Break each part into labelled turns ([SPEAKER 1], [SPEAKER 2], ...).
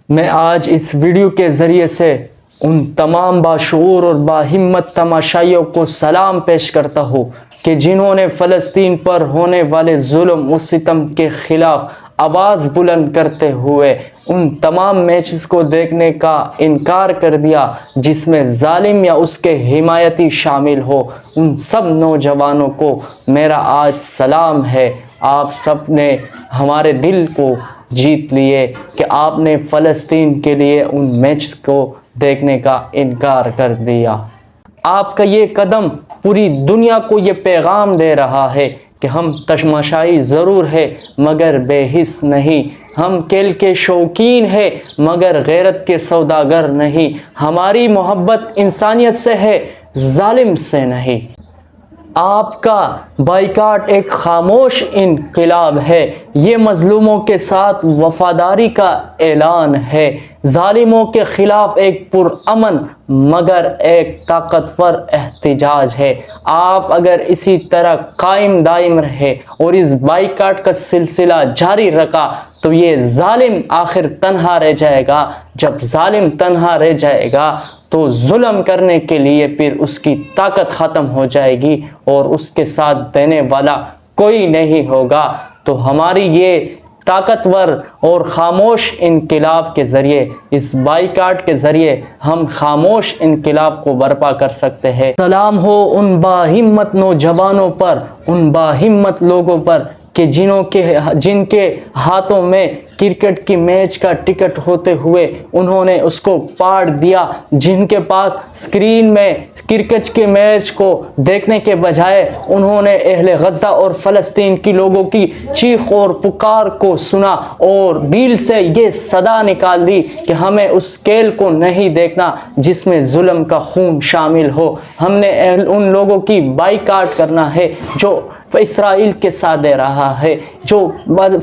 [SPEAKER 1] میں آج اس ویڈیو کے ذریعے سے ان تمام باشعور اور باہمت تماشائیوں کو سلام پیش کرتا ہوں کہ جنہوں نے فلسطین پر ہونے والے ظلم و ستم کے خلاف آواز بلند کرتے ہوئے ان تمام میچز کو دیکھنے کا انکار کر دیا جس میں ظالم یا اس کے حمایتی شامل ہو۔ ان سب نوجوانوں کو میرا آج سلام ہے۔ آپ سب نے ہمارے دل کو جیت لیے کہ آپ نے فلسطین کے لیے ان میچ کو دیکھنے کا انکار کر دیا۔ آپ کا یہ قدم پوری دنیا کو یہ پیغام دے رہا ہے کہ ہم تماشائی ضرور ہے مگر بے حس نہیں، ہم کھیل کے شوقین ہیں مگر غیرت کے سوداگر نہیں، ہماری محبت انسانیت سے ہے ظالم سے نہیں۔ آپ کا بائیکاٹ ایک خاموش انقلاب ہے، یہ مظلوموں کے ساتھ وفاداری کا اعلان ہے، ظالموں کے خلاف ایک پرامن مگر ایک طاقتور احتجاج ہے۔ آپ اگر اسی طرح قائم دائم رہے اور اس بائیکاٹ کا سلسلہ جاری رکھا تو یہ ظالم آخر تنہا رہ جائے گا۔ جب ظالم تنہا رہ جائے گا تو ظلم کرنے کے لیے پھر اس کی طاقت ختم ہو جائے گی اور اس کے ساتھ دینے والا کوئی نہیں ہوگا۔ تو ہماری یہ طاقتور اور خاموش انقلاب کے ذریعے، اس بائیکاٹ کے ذریعے ہم خاموش انقلاب کو برپا کر سکتے ہیں۔ سلام ہو ان باہمت نوجوانوں پر، ان باہمت لوگوں پر کہ جن کے ہاتھوں میں کرکٹ کی میچ کا ٹکٹ ہوتے ہوئے انہوں نے اس کو پاڑ دیا، جن کے پاس سکرین میں کرکٹ کے میچ کو دیکھنے کے بجائے انہوں نے اہل غزہ اور فلسطین کی لوگوں کی چیخ اور پکار کو سنا اور دل سے یہ صدا نکال دی کہ ہمیں اس کھیل کو نہیں دیکھنا جس میں ظلم کا خون شامل ہو۔ ہم نے ان لوگوں کی بائیکاٹ کرنا ہے جو اسرائیل کے ساتھ دے رہا ہے، جو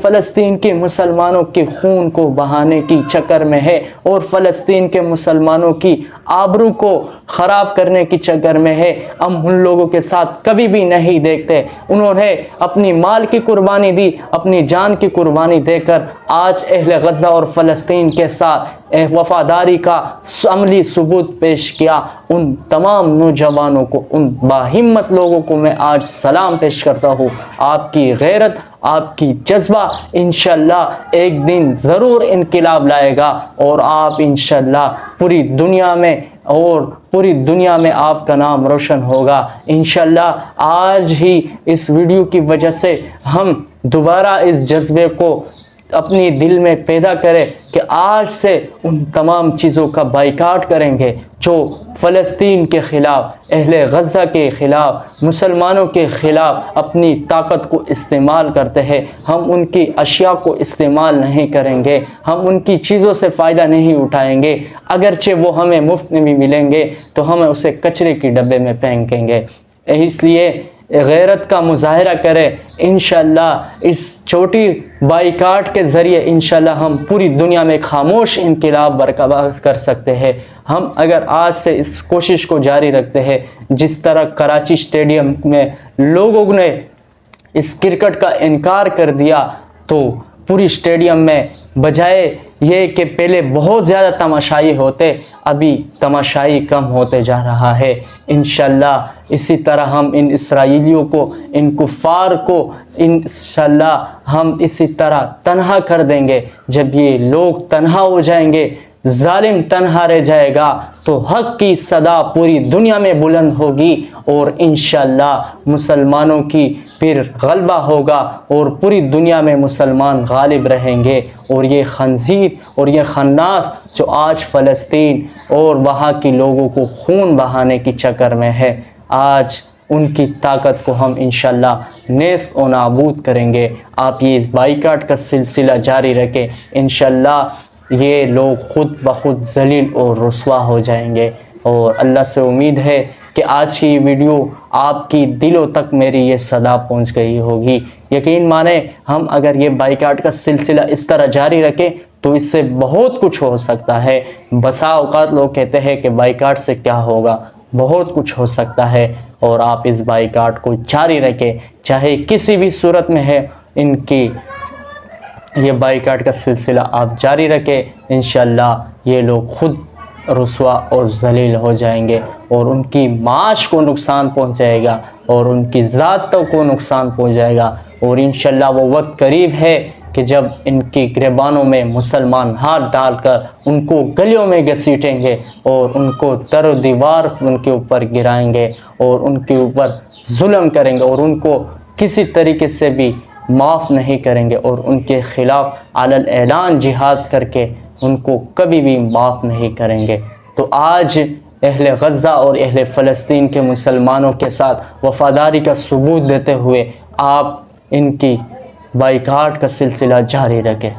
[SPEAKER 1] فلسطین کے مسلمانوں کے خون کو بہانے کی چکر میں ہے اور فلسطین کے مسلمانوں کی آبرو کو خراب کرنے کی چکر میں ہے۔ ہم ان لوگوں کے ساتھ کبھی بھی نہیں دیکھتے۔ انہوں نے اپنی مال کی قربانی دی، اپنی جان کی قربانی دے کر آج اہل غزہ اور فلسطین کے ساتھ وفاداری کا عملی ثبوت پیش کیا۔ ان تمام نوجوانوں کو، ان باہمت لوگوں کو میں آج سلام پیش کرتا ہوں۔ آپ کی غیرت، آپ کی جذبہ انشاءاللہ ایک دن ضرور انقلاب لائے گا اور آپ انشاءاللہ پوری دنیا میں آپ کا نام روشن ہوگا انشاءاللہ۔ آج ہی اس ویڈیو کی وجہ سے ہم دوبارہ اس جذبے کو اپنی دل میں پیدا کریں کہ آج سے ان تمام چیزوں کا بائیکاٹ کریں گے جو فلسطین کے خلاف، اہل غزہ کے خلاف، مسلمانوں کے خلاف اپنی طاقت کو استعمال کرتے ہیں۔ ہم ان کی اشیاء کو استعمال نہیں کریں گے، ہم ان کی چیزوں سے فائدہ نہیں اٹھائیں گے، اگرچہ وہ ہمیں مفت میں بھی ملیں گے تو ہمیں اسے کچرے کی ڈبے میں پھینکیں گے۔ اس لیے غیرت کا مظاہرہ کرے انشاءاللہ۔ اس چھوٹی بائیکاٹ کے ذریعے انشاءاللہ ہم پوری دنیا میں خاموش انقلاب برقرار کر سکتے ہیں۔ ہم اگر آج سے اس کوشش کو جاری رکھتے ہیں، جس طرح کراچی اسٹیڈیم میں لوگوں نے اس کرکٹ کا انکار کر دیا تو پوری اسٹیڈیم میں بجائے یہ کہ پہلے بہت زیادہ تماشائی ہوتے، ابھی تماشائی کم ہوتے جا رہا ہے۔ انشاءاللہ اسی طرح ہم ان اسرائیلیوں کو، ان کفار کو انشاءاللہ ہم اسی طرح تنہا کر دیں گے۔ جب یہ لوگ تنہا ہو جائیں گے، ظالم تنہا رہ جائے گا تو حق کی صدا پوری دنیا میں بلند ہوگی اور انشاءاللہ مسلمانوں کی پھر غلبہ ہوگا اور پوری دنیا میں مسلمان غالب رہیں گے۔ اور یہ خنزیر اور یہ خناس جو آج فلسطین اور وہاں کی لوگوں کو خون بہانے کی چکر میں ہے، آج ان کی طاقت کو ہم انشاءاللہ نیست و نابود کریں گے۔ آپ یہ بائیکاٹ کا سلسلہ جاری رکھیں، انشاءاللہ یہ لوگ خود بخود ذلیل اور رسوا ہو جائیں گے۔ اور اللہ سے امید ہے کہ آج کی ویڈیو آپ کی دلوں تک میری یہ صدا پہنچ گئی ہوگی۔ یقین مانیں ہم اگر یہ بائیکاٹ کا سلسلہ اس طرح جاری رکھیں تو اس سے بہت کچھ ہو سکتا ہے۔ بسا اوقات لوگ کہتے ہیں کہ بائیکاٹ سے کیا ہوگا، بہت کچھ ہو سکتا ہے۔ اور آپ اس بائیکاٹ کو جاری رکھیں، چاہے کسی بھی صورت میں ہے، ان کی یہ بائیکاٹ کا سلسلہ آپ جاری رکھیں، انشاءاللہ یہ لوگ خود رسوا اور ذلیل ہو جائیں گے اور ان کی معاش کو نقصان پہنچائے گا اور ان کی ذات کو نقصان پہنچائے گا، اور انشاءاللہ وہ وقت قریب ہے کہ جب ان کی گریبانوں میں مسلمان ہاتھ ڈال کر ان کو گلیوں میں گھسیٹیں گے اور ان کو در و دیوار ان کے اوپر گرائیں گے اور ان کے اوپر ظلم کریں گے اور ان کو کسی طریقے سے بھی معاف نہیں کریں گے اور ان کے خلاف علی الاعلان جہاد کر کے ان کو کبھی بھی معاف نہیں کریں گے۔ تو آج اہل غزہ اور اہل فلسطین کے مسلمانوں کے ساتھ وفاداری کا ثبوت دیتے ہوئے آپ ان کی بائیکاٹ کا سلسلہ جاری رکھیں۔